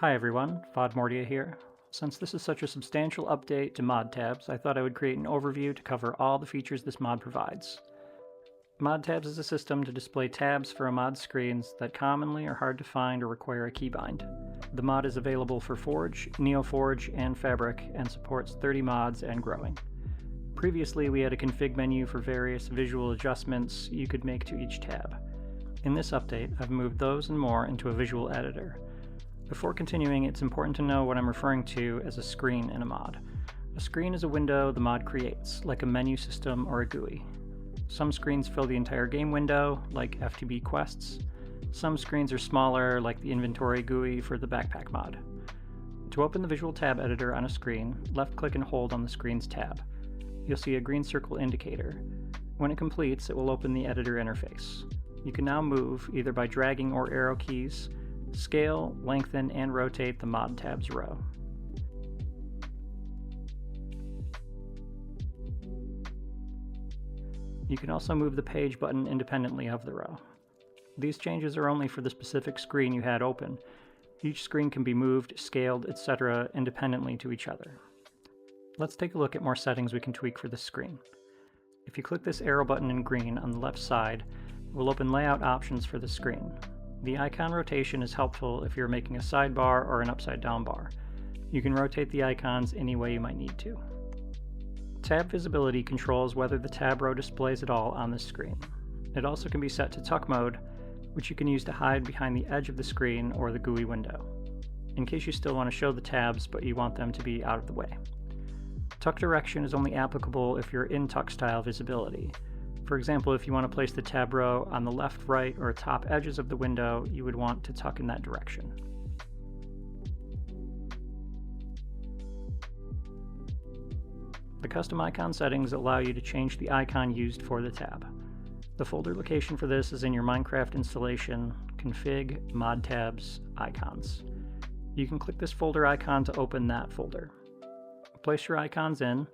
Hi everyone, Fodmordia here. Since this is such a substantial update to mod tabs, I thought I would create an overview to cover all the features this mod provides. Mod tabs is a system to display tabs for a mod's screens that commonly are hard to find or require a keybind. The mod is available for Forge, NeoForge, and Fabric, and supports 30 mods and growing. Previously, we had a config menu for various visual adjustments you could make to each tab. In this update, I've moved those and more into a visual editor. Before continuing, it's important to know what I'm referring to as a screen in a mod. A screen is a window the mod creates, like a menu system or a GUI. Some screens fill the entire game window, like FTB quests. Some screens are smaller, like the inventory GUI for the backpack mod. To open the visual tab editor on a screen, left-click and hold on the screen's tab. You'll see a green circle indicator. When it completes, it will open the editor interface. You can now move, either by dragging or arrow keys, scale, lengthen, and rotate the mod tabs row. You can also move the page button independently of the row. These changes are only for the specific screen you had open. Each screen can be moved, scaled, etc. independently to each other. Let's take a look at more settings we can tweak for this screen. If you click this arrow button in green on the left side, it will open layout options for the screen. The icon rotation is helpful if you're making a sidebar or an upside down bar. You can rotate the icons any way you might need to. Tab visibility controls whether the tab row displays at all on this screen. It also can be set to tuck mode, which you can use to hide behind the edge of the screen or the GUI window, in case you still want to show the tabs but you want them to be out of the way. Tuck direction is only applicable if you're in tuck style visibility. For example, if you want to place the tab row on the left, right, or top edges of the window, you would want to tuck in that direction. The custom icon settings allow you to change the icon used for the tab. The folder location for this is in your Minecraft installation, config, mod tabs, icons. You can click this folder icon to open that folder. Place your icons in,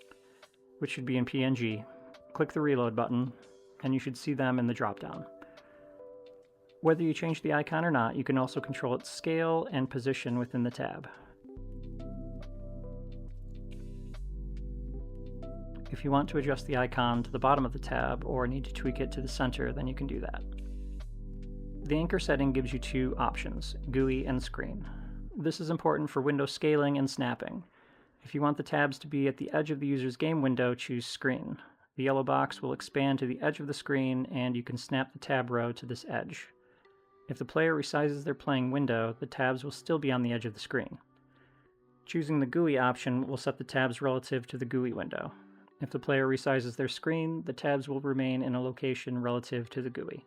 which should be in PNG. Click the reload button, and you should see them in the drop-down. Whether you change the icon or not, you can also control its scale and position within the tab. If you want to adjust the icon to the bottom of the tab or need to tweak it to the center, then you can do that. The anchor setting gives you two options, GUI and screen. This is important for window scaling and snapping. If you want the tabs to be at the edge of the user's game window, choose screen. The yellow box will expand to the edge of the screen, and you can snap the tab row to this edge. If the player resizes their playing window, the tabs will still be on the edge of the screen. Choosing the GUI option will set the tabs relative to the GUI window. If the player resizes their screen, the tabs will remain in a location relative to the GUI.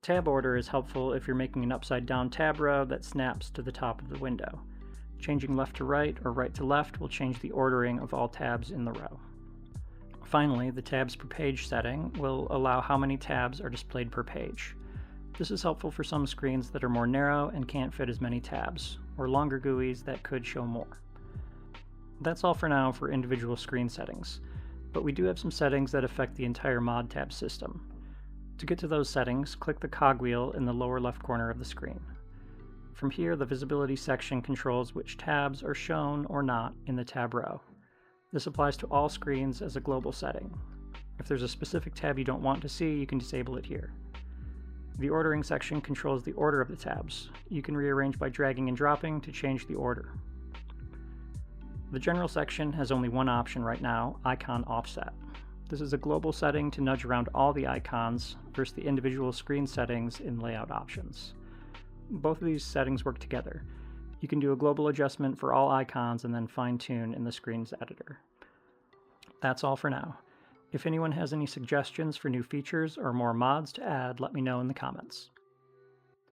Tab order is helpful if you're making an upside-down tab row that snaps to the top of the window. Changing left to right or right to left will change the ordering of all tabs in the row. Finally, the tabs per page setting will allow how many tabs are displayed per page. This is helpful for some screens that are more narrow and can't fit as many tabs, or longer GUIs that could show more. That's all for now for individual screen settings, but we do have some settings that affect the entire mod tab system. To get to those settings, click the cogwheel in the lower left corner of the screen. From here, the visibility section controls which tabs are shown or not in the tab row. This applies to all screens as a global setting. If there's a specific tab you don't want to see, you can disable it here. The ordering section controls the order of the tabs. You can rearrange by dragging and dropping to change the order. The general section has only one option right now, icon offset. This is a global setting to nudge around all the icons versus the individual screen settings in layout options. Both of these settings work together. You can do a global adjustment for all icons and then fine-tune in the screen's editor. That's all for now. If anyone has any suggestions for new features or more mods to add, let me know in the comments.